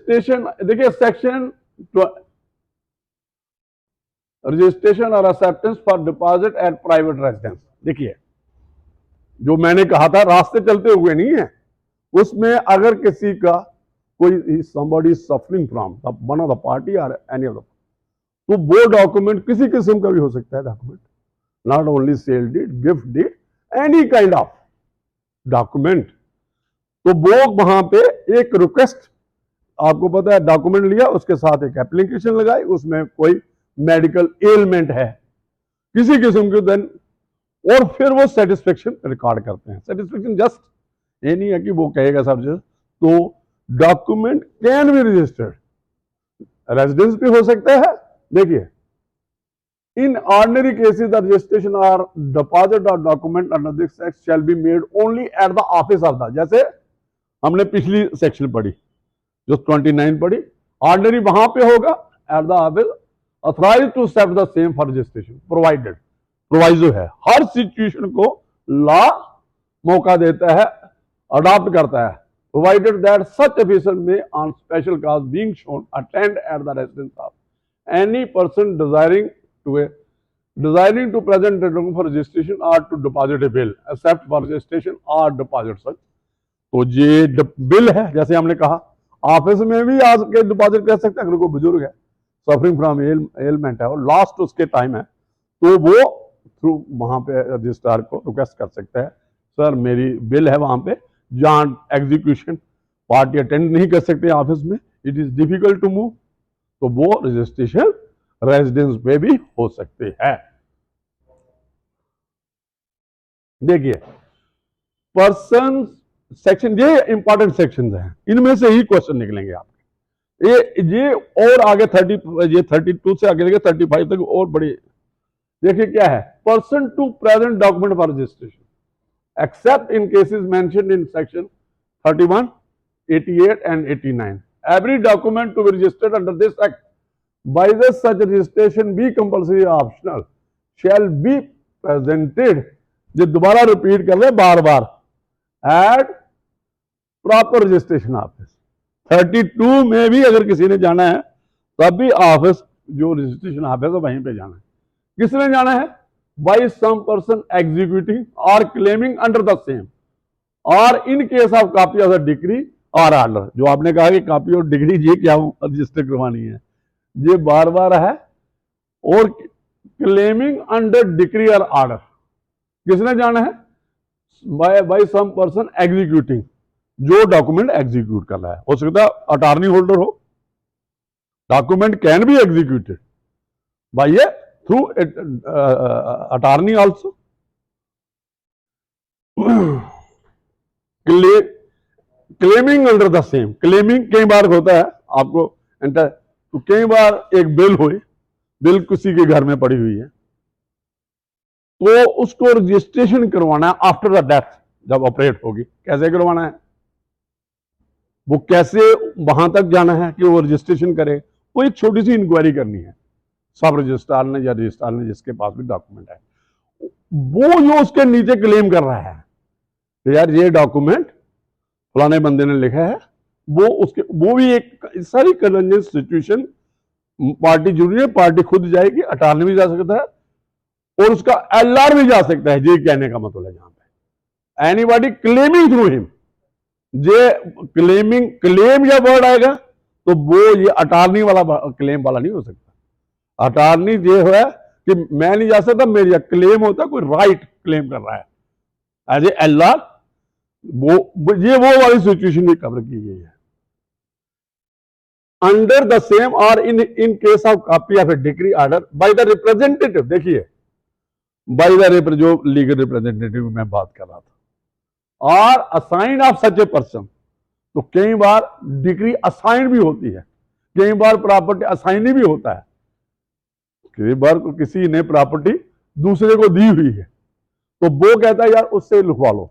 Registration देखिए section registration और acceptance for deposit eight private residence. देखिए जो मैंने कहा था रास्ते चलते हुए नहीं है, उसमें अगर किसी का कोई somebody is suffering from one of the party or any of the, तो वो डॉक्यूमेंट किसी किस्म का भी हो सकता है document, not only sale deed, gift deed, any kind of document. तो वो वहां पे एक रिक्वेस्ट, आपको पता है डॉक्यूमेंट लिया, उसके साथ एक एप्लीकेशन लगाई, उसमें कोई मेडिकल एलमेंट है किसी किस्म के, देन और फिर वो सेटिस्फेक्शन रिकॉर्ड करते हैं। सेटिस्फेक्शन जस्ट ये नहीं है कि वो कहेगा सब चीज, तो document can be registered, residence भी हो सकता है। देखिए in ordinary cases the registration और deposit of document under this act shall be made only at the office of the, जैसे हमने पिछली सेक्शन पढ़ी जो 29 पढ़ी, ऑर्डिनरी वहां पे होगा at the office, authorise to accept the same for registration provided, proviso है, हर सिचुएशन को लॉ मौका देता है, अडॉप्ट करता है, प्रोवाइडेड दैट सच ऑफिसर में on special cause being shown attend at the residence of any person desiring to present a document for registration or to deposit a bill except for registration or deposit such। तो ये bill है, जैसे हमने कहा office में भी आज के डिपॉजिट कर सकते हैं, अगर कोई बुजुर्ग है सफरिंग फ्रॉम एलमेंट है और लास्ट उसके टाइम है, तो वो थ्रू वहां पे रजिस्ट्रार को रिक्वेस्ट कर सकता है, सर मेरी बिल है वहां पे, जहां एग्जीक्यूशन पार्टी अटेंड नहीं कर सकते ऑफिस में, it is difficult to move, तो वो रजिस्ट्रेशन रेजिडेंस पे भी हो सकते हैं। देखिए पर्सन सेक्शन, ये इंपॉर्टेंट सेक्शंस हैं, इनमें से ही क्वेश्चन निकलेंगे आपके, ये और आगे 32 से आगे लेके 35 तक और बड़ी। देखिए क्या है, person to present document for registration except in cases mentioned in section 31, 88 and 89, every document to be registered under this act by the such registration be compulsory optional shall be presented, जो दोबारा repeat कर रहे बार बार, eight proper registration office. 32 में भी अगर किसी ने जाना है तब भी ऑफिस जो रजिस्ट्रेशन ऑफिस है वहीं पे जाना है। किसने जाना है, बाई सम पर्सन एग्जीक्यूटिंग और क्लेमिंग अंडर द सेम और in case of copy of the degree और ऑर्डर। जो आपने कहा कि कॉपी और डिग्री ये क्या रजिस्टर करवानी है, ये बार बार है, और क्लेमिंग अंडर डिक्री और ऑर्डर किसने जाना है, बाय सम पर्सन एग्जीक्यूटिंग, जो डॉक्यूमेंट एग्जीक्यूट कर रहा है, हो सकता है अटॉर्नी होल्डर हो, document can be executed by A through attorney also. Claiming under the same, claiming कई बार होता है आपको एंटर, तो कई बार एक बिल हुई, बिल किसी के घर में पड़ी हुई है, तो उसको रजिस्ट्रेशन करवाना है आफ्टर द डेथ, जब ऑपरेट होगी, कैसे करवाना है, वो कैसे वहां तक जाना है कि वो रजिस्ट्रेशन करे, वो एक छोटी सी इंक्वायरी करनी है सब रजिस्ट्रार ने या रजिस्ट्रार ने जिसके पास भी डॉक्यूमेंट है, वो जो उसके नीचे क्लेम कर रहा है तो यार ये डॉक्यूमेंट फलाने बंदे ने लिखा है, वो भी एक सारी कंजेंट सिचुएशन, पार्टी जरूरी है, पार्टी खुद जाएगी, अटॉर्नी भी जा सकता है और उसका एलआर भी जा सकता है, ये कहने का मतलब है जहां पे एनीबॉडी क्लेमिंग थ्रू हिम, ये क्लेम या वर्ड आएगा तो वो ये अटॉर्नी वाला क्लेम वाला नहीं हो सकता। अटॉर्नी ये है कि मैं नहीं जा सकता, मेरा क्लेम होता है कोई राइट क्लेम कर रहा है एज ए एलआर, ये वो वाली सिचुएशन भी कवर की गई है। अंडर द सेम और in case of copy of A degree order by the representative, देखिए बाय द जो लीगल रिप्रेजेंटेटिव में बात कर रहा था, और assign of such a person, तो कई बार डिग्री असाइन भी होती है, कई बार प्रॉपर्टी असाइन भी होता है, कई बार किसी ने प्रॉपर्टी दूसरे को दी हुई है तो वो कहता है यार उससे लिखवा लो,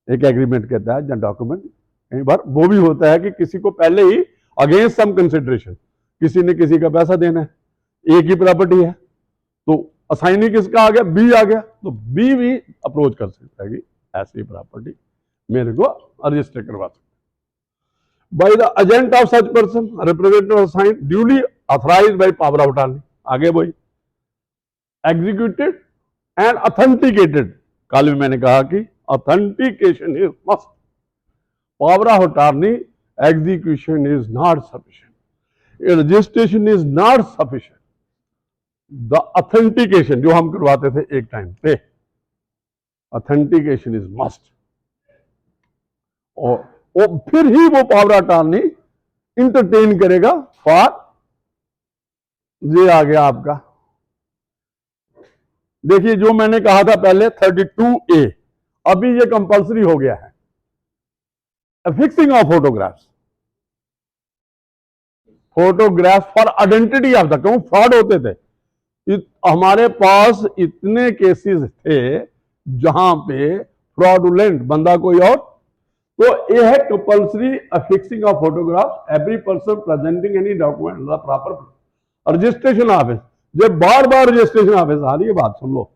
एक एग्रीमेंट कहता है या डॉक्यूमेंट। कई बार वो भी होता है कि किसी को पहले ही अगेंस्ट सम कंसिडरेशन किसी ने किसी का पैसा देना है, एक ही प्रॉपर्टी है, तो असाइनी किसका आ गया, बी आ गया, तो बी भी अप्रोच कर सकता है कि ऐसी प्रॉपर्टी मेरे को रजिस्टर करवा सकते। By the agent of such person, representative sign duly authorised by power of attorney. आगे वही एग्जीक्यूटेड एंड ऑथेंटिकेटेड, कल भी मैंने कहा कि authentication is must, power of attorney, execution is not sufficient, registration is not sufficient, the authentication जो हम करवाते थे एक टाइम पे, ऑथेंटिकेशन इज मस्ट, और फिर ही वो पावर ऑफ अटॉर्नी इंटरटेन करेगा फॉर, ये आ गया आपका, देखिए जो मैंने कहा था पहले 32A, अभी ये कंपल्सरी हो गया है, fixing of photographs, photograph for identity of the, क्यों फ्रॉड होते थे, हमारे पास इतने केसेस थे जहां पे फ्रॉडुलेंट बंदा कोई और, तो ये है compulsory fixing of photograph, every person presenting any document the proper registration office, जो बार बार रजिस्ट्रेशन ऑफिस आ रही है, बात सुन लो,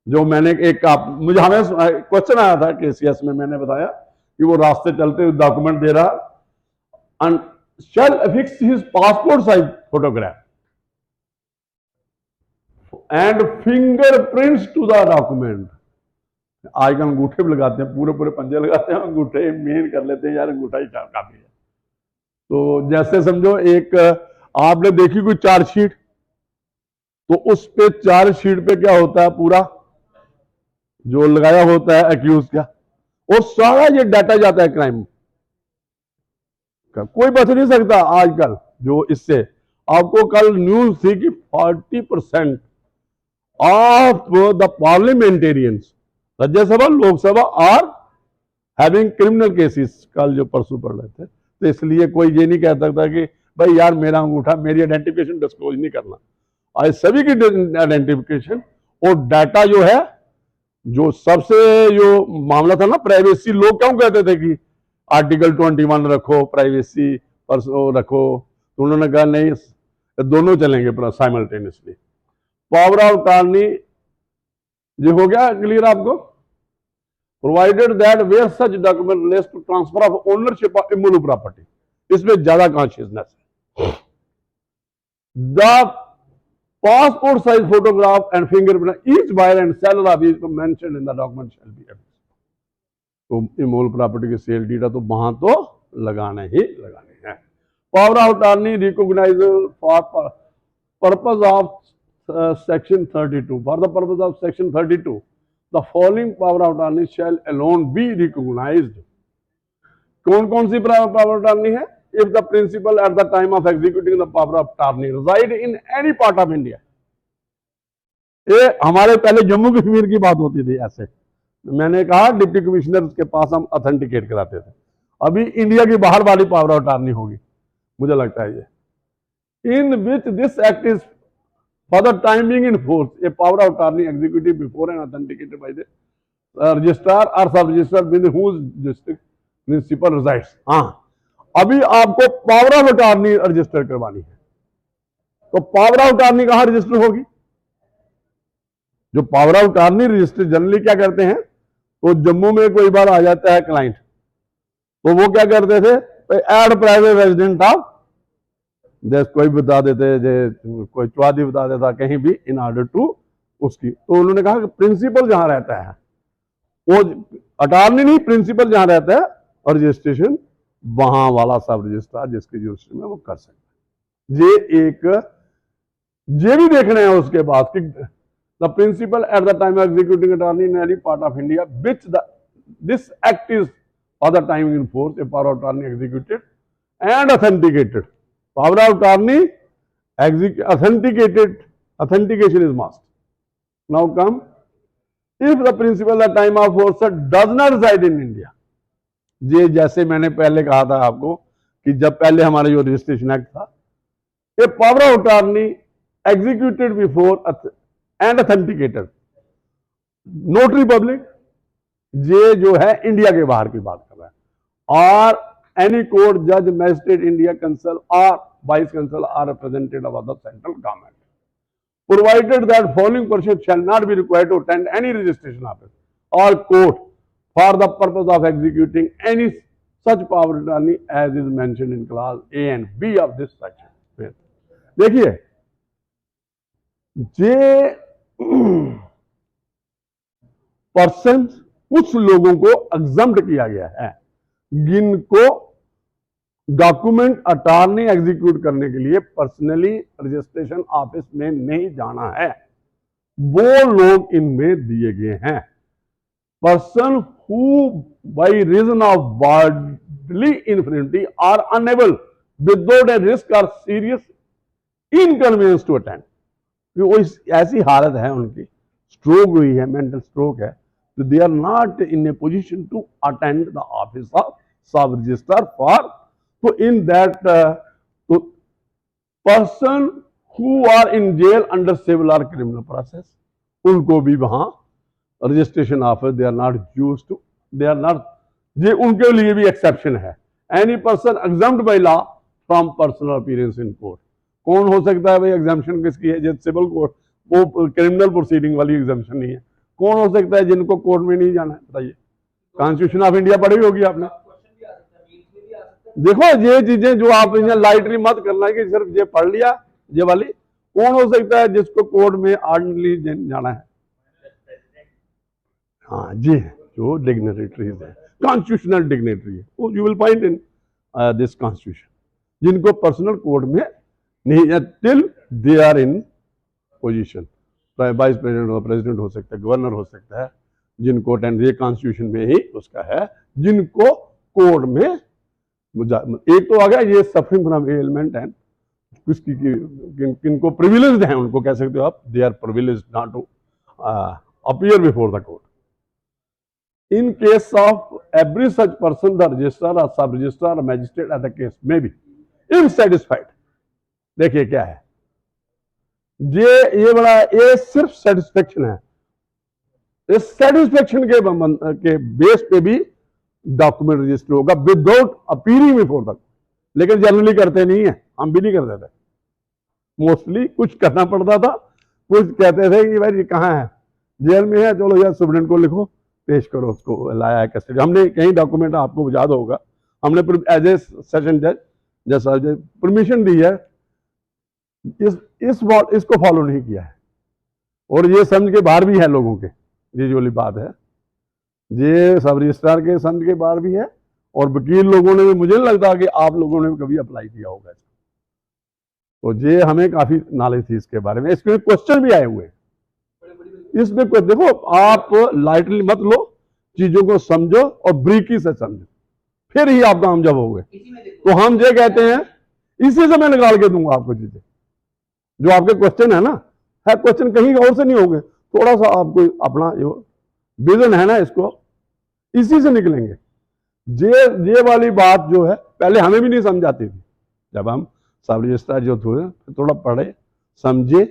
जो मैंने एक मुझे हमें क्वेश्चन आया था केसीएस में, मैंने बताया कि वो रास्ते चलते हुए डॉक्यूमेंट दे रहा, shall affix his passport size photograph and fingerprints to the document। आजकल अंगूठे भी लगाते हैं, पूरे पूरे पंजे लगाते हैं, अंगूठे मेन कर लेते हैं, यार अंगूठा ही काफी है। तो जैसे समझो एक आपने देखी कोई चार्जशीट, तो उस पे चार्जशीट पे क्या होता है, पूरा जो लगाया होता है एक्यूज का, वो सारा ये डाटा जाता है क्राइम का, कोई बच नहीं सकता आजकल। जो इससे आपको कल न्यूज थी कि 40% of the parliamentarians, Rajya Sabha Lok Sabha are having criminal cases, कल जो परसों पढ़ रहे थे, तो इसलिए कोई ये नहीं कह सकता कि भाई यार मेरा अंगूठा, मेरी आइडेंटिफिकेशन डिस्क्लोज नहीं करना, आज सभी की आइडेंटिफिकेशन और डाटा जो है, जो सबसे जो मामला था ना प्राइवेसी, लोग क्यों कहते थे कि आर्टिकल 21 रखो, प्राइवेसी पर रखो, तो उन्होंने कहा नहीं, दोनों चलेंगे साइमल्टेनियसली। पावर ऑफ अटॉर्नी ये हो गया क्लियर आपको, provided that where such document relates to transfer of ownership of immovable property, इसमें ज्यादा कॉन्शियसनेस है। The passport size photograph and fingerprint each buyer and seller of each mentioned in the document shall be affixed। तो immovable property के cell डीटा तो वहां तो लगाने ही लगाने हैं। Power of attorney recognise for purpose of section 32, for the purpose of section 32 the following power of attorney shall alone be recognised. कौन कौन सी पावर ऑफ अटॉर्नी है? if the principal at the time of executing the power of attorney reside in any part of India। ये हमारे पहले जम्मू कश्मीर की बात होती थी, ऐसे मैंने कहा डिप्टी कमिश्नर के पास हम ऑथेंटिकेट कराते थे, अभी इंडिया की बाहर वाली पावर ऑफ अटॉर्नी होगी मुझे लगता है ये। In which this act is for the time being in force, a power of attorney executive before and authenticated by the registrar और sub registrar with whose district principal resides. हाँ, अभी आपको power of attorney register करवानी है, तो power of attorney कहां register होगी? जो power of attorney register generally क्या करते हैं, तो जम्मू में कोई बार आ जाता है क्लाइंट, तो वो क्या करते थे, एड प्राइवेट रेजिडेंट ऑफ देश, कोई बता देते, कोई चौधरी बता देता कहीं भी, इन ऑर्डर टू उसकी। तो उन्होंने कहा कि प्रिंसिपल जहां रहता है, वो अटॉर्नी नहीं, प्रिंसिपल जहां रहता है और रजिस्ट्रेशन वहां वाला सब रजिस्ट्रार जिसके जुरिस्डिक्शन में वो कर सकता है। ये एक ये भी देखना है उसके बाद कि the principal at the time of executing attorney in any part of India which this act is for the time in force, a power of attorney executed and authenticated, power of attorney authenticated, authentication is must. Now come, if the principal at time of force does not reside in India, ये जैसे मैंने पहले कहा था आपको कि जब पहले हमारा जो रजिस्ट्रेशन एक्ट था, ये power of attorney executed before and authenticated, notary public, ये जो है इंडिया के बाहर की बात कर रहा है, और एनी कोर्ट जज magistrate India consul or vice consul or representative of the central government, provided that following person shall not be required to attend any registration office or court for the purpose of executing any such power of attorney as is mentioned in clause A and B of this section। देखिए ये person कुछ लोगों को exempt किया गया है जिनको document attorney execute करने के लिए पर्सनली रजिस्ट्रेशन ऑफिस में नहीं जाना है, वो लोग इनमें दिए गए हैं। Person who by reason of bodily infinity are unable without a risk or serious inconvenience to attend, वो ऐसी हालत है उनकी, स्ट्रोक हुई है, मेंटल स्ट्रोक है, तो they are not in a position to attend the office of sub registrar for, तो इन दैट तो person who are in jail under civil or criminal process, उनको भी वहां registration office they are not used to, they are not, ये उनके लिए भी exception है। Any person exempt by law from personal appearance in court, कौन हो सकता है भाई एग्जाम्पशन किसकी है, जैसे सिविल कोर्ट, वो क्रिमिनल प्रोसीडिंग वाली एग्जाम्पशन नहीं है, कौन हो सकता है जिनको कोर्ट में नहीं जाना है, बताइए। कॉन्स्टिट्यूशन ऑफ इंडिया पढ़ी होगी आपने, देखो ये चीजें जो आप लाइटली मत करना है कि सिर्फ ये पढ़ लिया ये वाली, कौन हो सकता है जिसको कोर्ट में ऑर्डिनरी जाना है, हाँ जी, जो डिग्नेटरीज है, कॉन्स्टिट्यूशनल डिग्नेटरी है, you will find in this constitution, जिनको पर्सनल कोर्ट में नहीं है till they are in position, vice president president हो सकता है, गवर्नर हो सकता है, जिनको अटेंड, ये कॉन्स्टिट्यूशन में ही उसका है, जिनको कोर्ट में एक तो आ गया ये सफरिंग फ्रॉम एलिमेंट एंड किसकी किनको प्रिविलेज्ड हैं उनको कह सकते हो आप, they are privileged not to appear before the court. In case of every such person, the registrar or sub registrar or magistrate as the case may be, if satisfied, देखिए क्या है, ये बड़ा, ये सिर्फ सेटिस्फेक्शन है, इस सेटिस्फेक्शन के बेस पे भी डॉक्यूमेंट रजिस्टर होगा विदाउट अपीयरिंग बिफोर द, लेकिन जनरली करते नहीं है, हम भी नहीं करते थे, मोस्टली कुछ करना पड़ता था, कुछ कहते थे कि भाई ये कहाँ है, जेल में है, चलो यार सुप्रीम को लिखो पेश करो, उसको लाया है कस्टडी, हमने कई डॉक्यूमेंट आपको याद होगा, हमने एज ए सेशन जज जैसा परमिशन दी है, इसको फॉलो नहीं किया है, और ये समझ के बाहर भी है लोगों के, ये जो वाली बात है, ये सब रजिस्ट्रार के समझ के बाहर भी है, और वकील लोगों ने भी, मुझे नहीं लगता कि आप लोगों ने भी कभी अप्लाई किया होगा, तो ये हमें काफी नॉलेज थी इसके बारे में, इसमें क्वेश्चन भी आए हुए हैं, इसमें कोई देखो, आप लाइटली मत लो, चीजों को समझो और ब्रीकी से समझो, फिर ही आप कामयाब होंगे। तो हम ये कहते हैं, इसी से मैं निकाल के दूंगा आपको चीजें, जो आपके क्वेश्चन है ना, है क्वेश्चन कहीं और से नहीं होंगे, थोड़ा सा आपको अपना जो विजन है ना, इसको इसी से निकलेंगे। ये वाली बात जो है पहले हमें भी नहीं समझ आती थी, जब हम सब रजिस्ट्रार जो थे थोड़ा पढ़े समझे,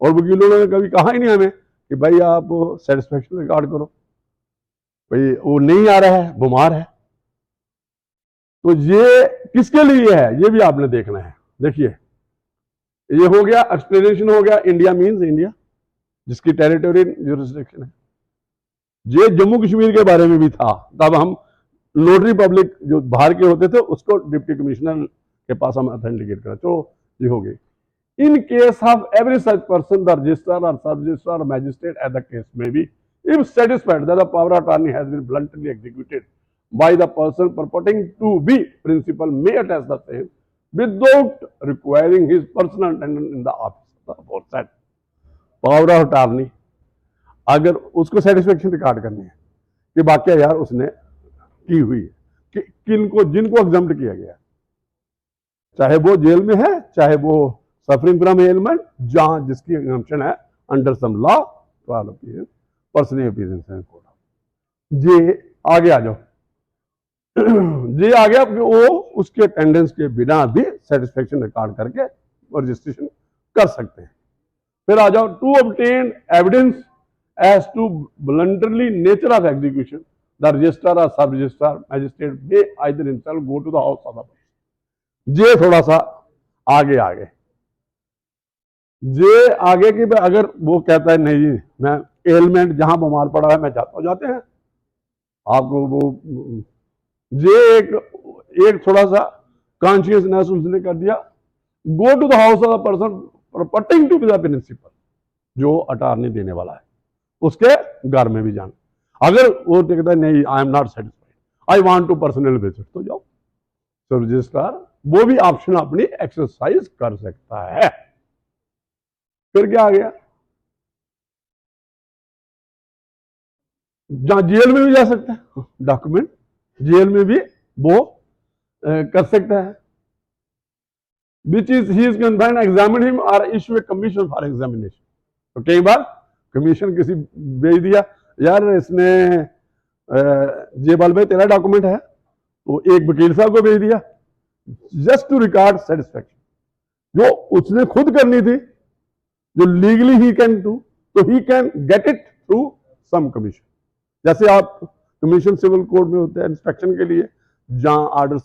और वकीलों ने कभी कहा ही नहीं हमें कि भाई आप सेटिस्फेक्शन रिकॉर्ड करो, भाई वो नहीं आ रहा है, बीमार है, तो ये किसके लिए है ये भी आपने देखना है। देखिए ये हो गया एक्सप्लेनेशन, हो गया इंडिया मींस इंडिया, जिसकी टेरिटोरियल ज्यूरिसडिक्शन है, ये जम्मू कश्मीर के बारे में भी था, तब हम नोटरी पब्लिक जो बाहर के होते थे उसको डिप्टी कमिश्नर के पास हम ऑथेंटिकेट करा, तो ये हो गई। In case of every such person, the registrar or sub-registrar or magistrate, as the case may be, if satisfied that the power of attorney has been bluntly executed by the person purporting to be principal, may attest the same without requiring his personal attendance in the office of the aforesaid power of attorney, अगर उसको satisfaction record करनी है कि वाकई यार उसने की हुई है, कि किनको जिनको एग्जम्प्ट किया गया, चाहे वो जेल में है, चाहे वो सफरिंग फ्रॉम एलिमेंट, जहां जिसकी एग्जम्पशन है under some law personal appearance in court. ये आगे आ जाओ, ये आ गया वो उसके अटेंडेंस के बिना भी सेटिस्फेक्शन रिकॉर्ड करके रजिस्ट्रेशन कर सकते हैं। फिर आ जाओ, to obtain evidence as to voluntarily nature of execution, the registrar और sub registrar magistrate may either himself go to the house of the person. ये थोड़ा सा आगे ये आगे की, अगर वो कहता है नहीं मैं एलिमेंट जहां बीमार पड़ा है मैं जाता हूं, जाते हैं, आपको वो ये एक थोड़ा सा कॉन्शियसनेस उसने कर दिया, go to the house of the person purporting to the principal, जो अटारनी देने वाला है उसके घर में भी जाना। अगर वो कहता है नहीं I am not satisfied, I want to personal visit, तो जाओ। तो रजिस्ट्रार वो भी ऑप्शन अपनी एक्सरसाइज कर सकता है। फिर क्या आ गया, जहां जेल में भी जा सकता है, डॉक्यूमेंट जेल में भी वो कर सकता है। Which is he is confined examine him और issue a commission for examination. तो कई बार कमीशन किसी भेज दिया, यार इसने जेबल में तेरा डॉक्यूमेंट है, तो एक वकील साहब को भेज दिया जस्ट टू रिकॉर्ड सेटिस्फेक्शन, जो उसने खुद करनी थी, जो लीगली ही कैन डू, तो he can get it through some commission. जैसे आप कमीशन सिविल कोड में होते हैं इंस्पेक्शन के लिए, जहां आर्डर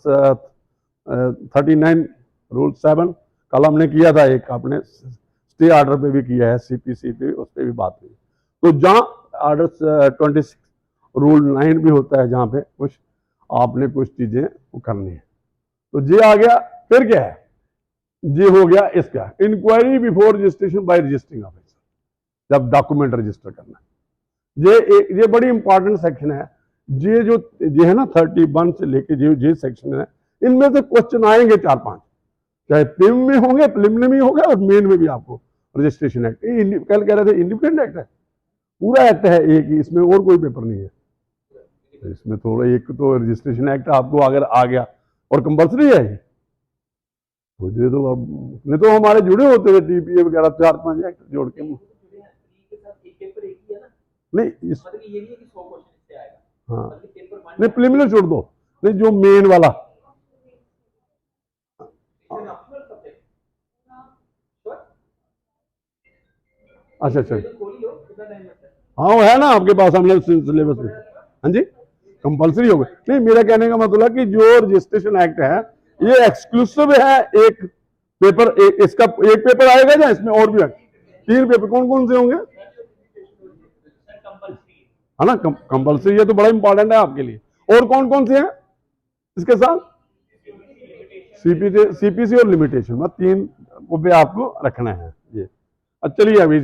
39 रूल 7 कल हमने किया था, एक आपने स्टे ऑर्डर पे भी किया है, सीपीसी पे उस पर भी बात हुई। तो जहां आर्डर 26 रूल 9 भी होता है, जहां पे कुछ आपने कुछ चीजें वो करनी है। तो ये आ गया। फिर क्या है, ये हो गया इसका inquiry before registration by registering officer, जब डॉक्यूमेंट रजिस्टर करना है। ये बड़ी इंपॉर्टेंट सेक्शन है। ये है ना 31 से लेके ये सेक्शन है, इनमें से क्वेश्चन आएंगे 4-5, चाहे प्रीम में होंगे, प्रीलिमिनरी में होगा और मेन में भी आपको रजिस्ट्रेशन एक्ट, कल कह रहे थे इंडिपेंडेंट एक्ट है, पूरा एक्ट है एक ही, इसमें और कोई पेपर नहीं है। इसमें थोड़ा एक तो रजिस्ट्रेशन एक्ट आपको अगर आ गया और कंपल्सरी है, तो ये तो नहीं तो हमारे जुड़े होते थे टीपीए वगैरह 4-5 एक्ट जोड़ के। नहीं इस हाँ नहीं प्रीलिमिनरी छोड़ दो, नहीं जो मेन वाला, अच्छा अच्छा हाँ वो है ना आपके पास, हमने सिलेबस में। हाँ जी कंपल्सरी हो गया। नहीं मेरा कहने का मतलब कि जो रजिस्ट्रेशन एक्ट है ये एक्सक्लूसिव है, एक पेपर इसका एक पेपर आएगा या इसमें और भी है 3 पेपर, कौन कौन से होंगे, है ना कंपल्सरी है, तो बड़ा इंपॉर्टेंट है आपके लिए। और कौन कौन से हैं इसके साथ, सीपीसी और लिमिटेशन, मतलब 3 को पे आपको रखना है ये। चलिए अभी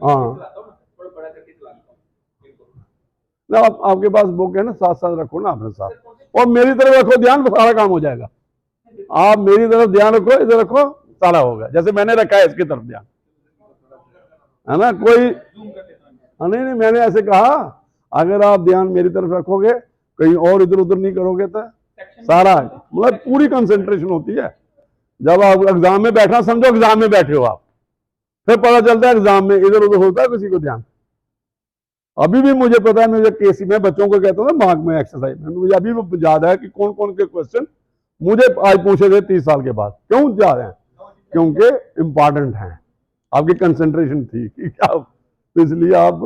हाँ ना आपके पास बुक है ना, साथ साथ रखो ना अपने साथ, और मेरी तरफ रखो ध्यान, तो सारा काम हो जाएगा। आप मेरी तरफ ध्यान रखो, इधर रखो, सारा होगा, जैसे मैंने रखा है इसकी तरफ ध्यान, है ना। कोई नहीं नहीं मैंने ऐसे कहा, अगर आप ध्यान मेरी तरफ रखोगे, कहीं और इधर उधर नहीं करोगे, तो सारा मतलब पूरी कंसंट्रेशन होती है। जब आप एग्जाम में बैठना समझो एग्जाम में बैठे हो आप, फिर पता चलता है एग्जाम में इधर उधर होता है किसी को ध्यान। अभी भी मुझे पता है, मुझे केसी में बच्चों को कहता हूँ मार्क में एक्सरसाइज में, मुझे अभी भी याद है कि कौन कौन के क्वेश्चन मुझे आज पूछे थे 30 साल के बाद। क्यों याद है, क्योंकि इंपॉर्टेंट हैं, आपकी कंसंट्रेशन थी कि क्या, तो इसलिए आप।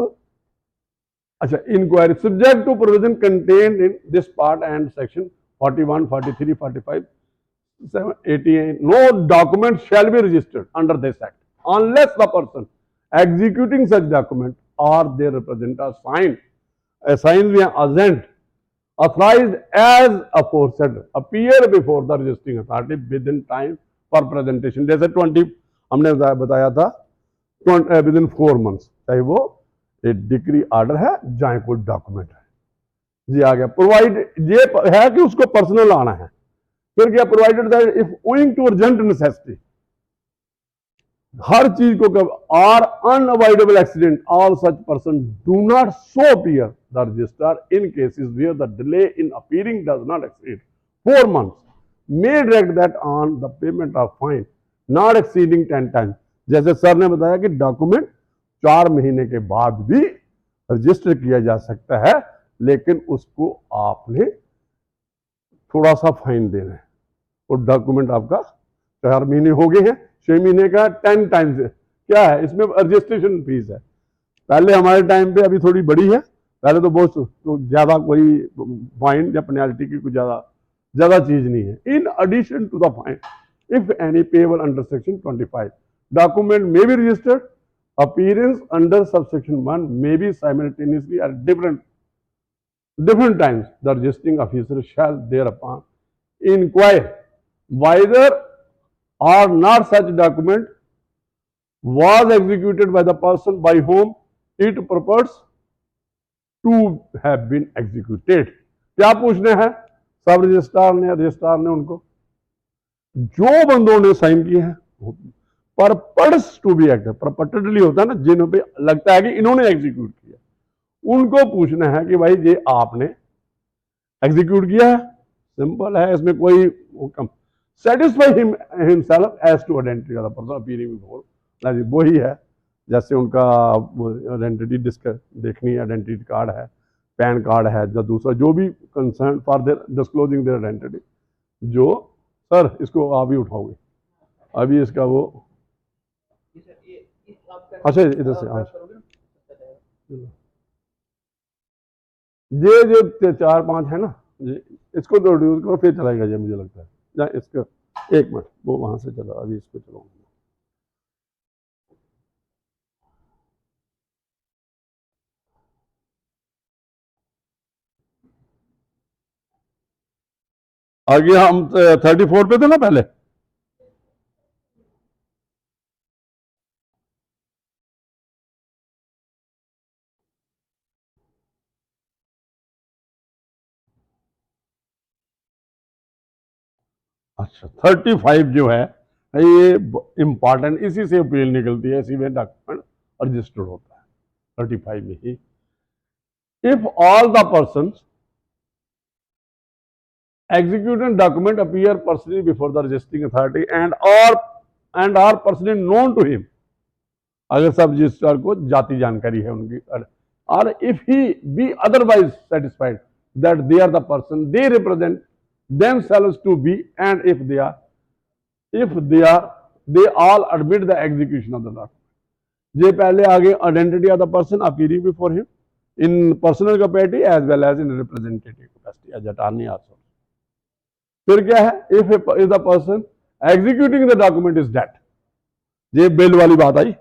अच्छा inquiry subject to provision contained in this part and section 41, 43, 45, 88, no document shall be registered under this act unless the person executing such document or their representative assigned the agent authorized as aforesaid appear before the registering authority within time for presentation। जैसे 20 हमने बताया था within 4 months, चाहे वो एक decree order है चाहे कोई डॉक्यूमेंट है। जी आ गया। प्रोवाइड ये है कि उसको पर्सनल आना है। फिर क्या, provided that if owing to urgent necessity, हर चीज को कब, or unavoidable accident all such person do not so appear the registrar in cases where the delay in appearing does not exceed 4 months may direct that on the payment of fine not exceeding 10 times। जैसे sir ने बताया कि document 4 महीने के बाद भी register किया जा सकता है, लेकिन उसको आपने थोड़ा सा फाइन देना है। और डॉक्यूमेंट आपका 4 महीने हो गए हैं, 6 महीने का 10 टाइम्स क्या है, इसमें रजिस्ट्रेशन फीस है। पहले हमारे टाइम पे, अभी थोड़ी बड़ी है, पहले तो बहुत तो ज्यादा कोई फाइन या पेनल्टी की कुछ ज्यादा चीज नहीं है। In addition to the fine if any payable under section 25 document may be registered, appearance under subsection 1 may be simultaneously at different different times, the registering officer shall thereupon inquire whether or not such document was executed by the person by whom it purports to have been executed. क्या पूछने हैं सब registrar ने उनको जो बंदों ने sign किए हैं परपर्ट्स टू बी एक्ट, परपटेडली होता है ना, जिन्हों पे लगता है कि इन्होंने एग्जीक्यूट किया, उनको पूछना है कि भाई ये आपने एग्जीक्यूट किया है। सिंपल है, इसमें कोई satisfy himself as to identity of the person appearing before, वही है जैसे उनका आइडेंटिटी देखनी है, आइडेंटिटी कार्ड है, पैन कार्ड है, जो दूसरा जो भी concern for their disclosing their identity, जो सर इसको आप ही उठाओगे अभी इसका वो, अच्छा इधर से ये 4-5 है ना, ये इसको इंट्रोड्यूस करो फिर चलाएगा ये, मुझे लगता है या इसका 1 मिनट वो वहां से चला, अभी इसको चलाऊंगा। आगे हम 34 पे थे ना पहले, अच्छा 35 जो है ये इंपॉर्टेंट, इसी से अपील निकलती है, इसी में डॉक्यूमेंट रजिस्टर्ड होता है 35 में ही। If all the person executed document appear personally before the registering authority and are personally known to him, अगर सब रजिस्ट्रार को जाति जानकारी है उनकी, और if he be otherwise satisfied that they are the person they represent themselves to be, and if they all admit the execution of the document, ये पहले आगे identity of the person appearing before him in personal capacity as well as in representative capacity as attorney also. फिर क्या है, if the person executing the document is dead, ये bill वाली बात आई,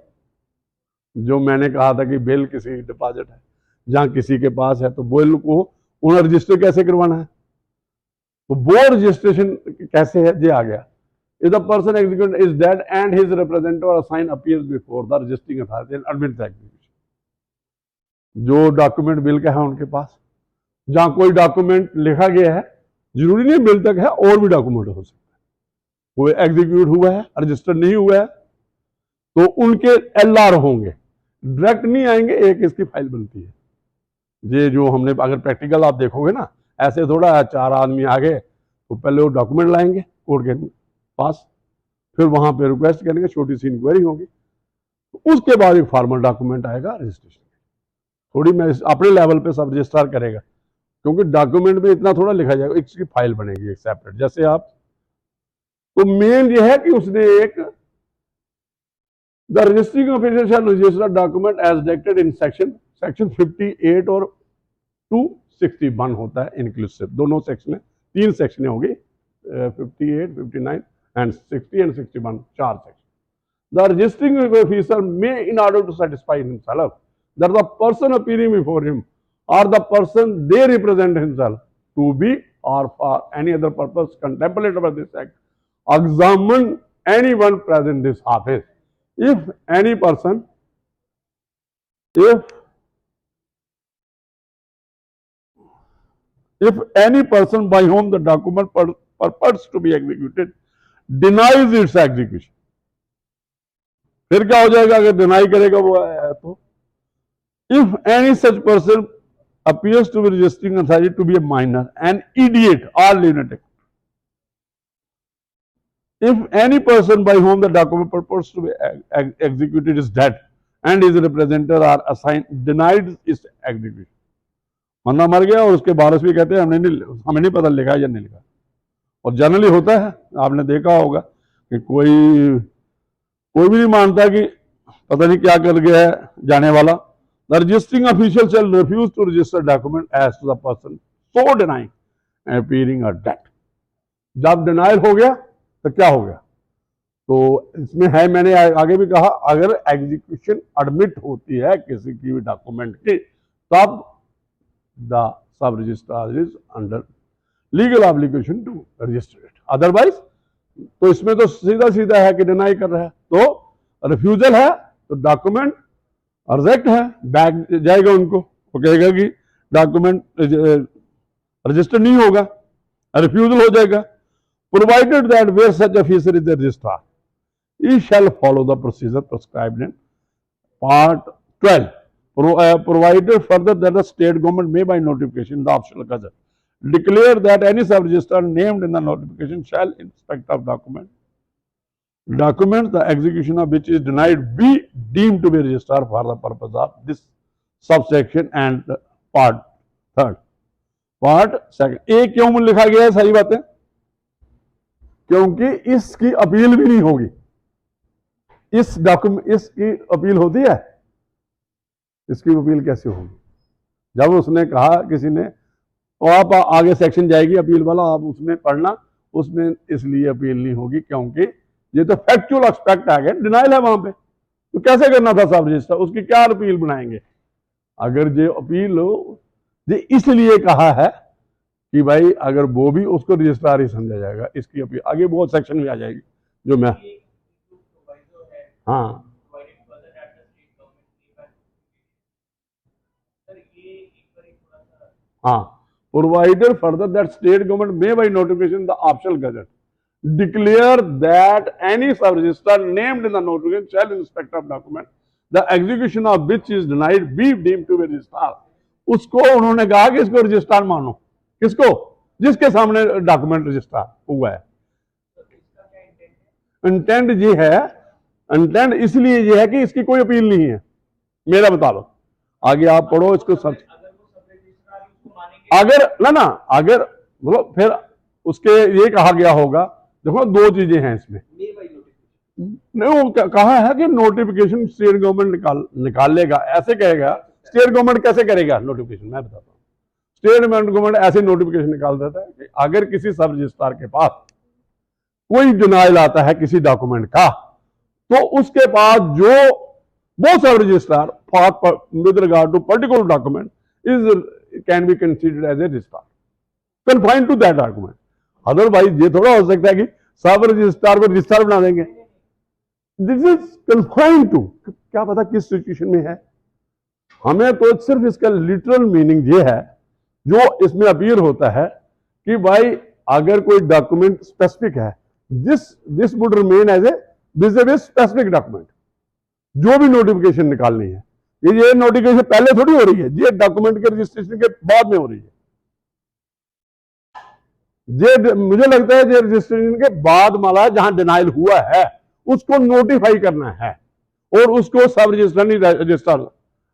जो मैंने कहा था कि बिल किसी डिपॉजिट है जहां किसी के पास है तो बिल को उन्हें रजिस्टर कैसे करवाना है, तो बोर्ड रजिस्ट्रेशन कैसे है, ये आ गया। If the person execute is dead and his representative और assign appears before the registering authority and admit the execution, जो डॉक्यूमेंट बिल का है उनके पास, जहां कोई डॉक्यूमेंट लिखा गया है, जरूरी नहीं बिल तक है, और भी डॉक्यूमेंट हो सकता है, कोई एग्जीक्यूट हुआ है रजिस्टर नहीं हुआ है तो उनके एलआर होंगे, डायरेक्ट नहीं आएंगे, एक इसकी फाइल बनती है। ये जो हमने अगर प्रैक्टिकल आप देखोगे ना, ऐसे थोड़ा 4 आदमी आ गए तो पहले वो डॉक्यूमेंट लाएंगे कोर्ट के पास, फिर वहां पे रिक्वेस्ट करेंगे, छोटी सी इंक्वायरी होगी, तो उसके बाद एक फॉर्मल डॉक्यूमेंट आएगा रजिस्ट्रेशन। थोड़ी मैं अपने लेवल पे सब रजिस्ट्रार करेगा, क्योंकि डॉक्यूमेंट में इतना थोड़ा लिखा जाएगा, इसकी फाइल बनेगी एक सेपरेट, जैसे आप, तो मेन ये है कि उसने एक the registering officer shall register document as directed in section 58 और 261 होता है इंक्लूसिव, दोनों सेक्शन, 3 सेक्शन होगी, 58, 59 and 60 and 61, 4 section. The registering officer may in order to satisfy himself that the person appearing before him or the person they represent himself to be or for any other purpose contemplated by this act examine anyone present in this office. If any person by whom the document purports to be executed denies its execution, फिर क्या हो जाएगा अगर deny करेगा वो है तो, if any such person appears to be registering authority to be a minor, an idiot or lunatic. If any person by whom the document purports to be executed is dead and his representative are assigned denied its execution, बंदा मर गया और उसके वारिस भी कहते हैं हमें नहीं पता लिखा या नहीं लिखा, और जनरली होता है, आपने देखा होगा कि कोई भी नहीं मानता कि पता नहीं क्या कर गया है जाने वाला। The registering official shall refuse to register document as to the person so denying appearing a debt. जब डिनाइल हो गया तो क्या हो गया, तो इसमें है, मैंने आगे भी कहा, अगर एग्जीक्यूशन एडमिट होती है किसी की भी डॉक्यूमेंट की, तब the sub registrar is under legal obligation to register it. Otherwise तो इसमें तो सीधा सीधा है कि डिनाई कर रहा है, तो रिफ्यूजल है तो डॉक्यूमेंट रिजेक्ट है, बैक जाएगा उनको, वो कहेगा कि डॉक्यूमेंट रजिस्टर नहीं होगा, रिफ्यूजल हो जाएगा। Provided that where such officer is the registrar he shall follow the procedure prescribed in part 12, provided further that the state government may by notification the optional gazette declare that any sub registrar named in the notification shall inspect of documents the execution of which is denied be deemed to be registrar for the purpose of this subsection and part 3rd। part 2nd ए क्यों लिखा गया है? सही बात है, क्योंकि इसकी appeal भी नहीं होगी। इस डॉक्यूमेंट इसकी अपील होती है, इसकी अपील कैसे होगी? जब उसने कहा किसी ने, तो आप आगे सेक्शन जाएगी अपील वाला, आप उसमें पढ़ना, उसमें इसलिए अपील नहीं होगी क्योंकि ये तो फैक्चुअल एस्पेक्ट आ गया, डिनाइल है वहां पे, तो कैसे करना था सब रजिस्टर, उसकी क्या अपील बनाएंगे? अगर ये अपील हो, ये इसलिए कहा है कि भाई अगर वो भी उसको रजिस्ट्रार ही समझा जाएगा, इसकी अपील आगे बहुत सेक्शन में आ जाएगी जो मैं, हाँ हाँ, provided further that state government may by notification the optional gazette declare that any sub register named in the notification shall inspect of document the execution of which is denied be deemed to be registrar. उसको उन्होंने कहा कि इसको registrar मानो, किसको? जिसके सामने document registrar हुआ है। इंटेंट ये है, इंटेंट इसलिए ये है कि इसकी कोई अपील नहीं है मेरा मुताबिक। आगे आप पढ़ो इसको सब, अगर ना अगर मतलब फिर उसके ये कहा गया होगा, देखो दो चीजें हैं इसमें, नहीं वो कहा है कि नोटिफिकेशन स्टेट गवर्नमेंट निकाल लेगा, ऐसे कहेगा। स्टेट गवर्नमेंट कैसे करेगा नोटिफिकेशन? मैं बताता हूँ। स्टेट गवर्नमेंट ऐसे नोटिफिकेशन निकाल देता है कि अगर किसी सब रजिस्ट्रार के पास कोई डिनाइल आता है किसी डॉक्यूमेंट का, तो उसके पास जो वो sub registrar with regard to particular document is can be considered as a registrar confined to that document. Otherwise ये थोड़ा हो सकता है कि सब रजिस्ट्रार को रजिस्ट्रार बना देंगे। दिस इज कन्फाइंड टू, क्या पता किस सिचुएशन में है। हमें तो सिर्फ इसका लिटरल मीनिंग ये है जो इसमें अपीयर होता है कि भाई अगर कोई डॉक्यूमेंट स्पेसिफिक है, this would remain as a specific document. जो भी नोटिफिकेशन निकालनी है, ये नोटिफिकेशन पहले थोड़ी हो रही है, ये डॉक्यूमेंट के रजिस्ट्रेशन के बाद में हो रही है। ये मुझे लगता है ये रजिस्ट्रेशन के बाद वाला जहां डिनाइल हुआ है उसको नोटिफाई करना है और उसको सब रजिस्ट्रार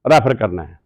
रेफर करना है।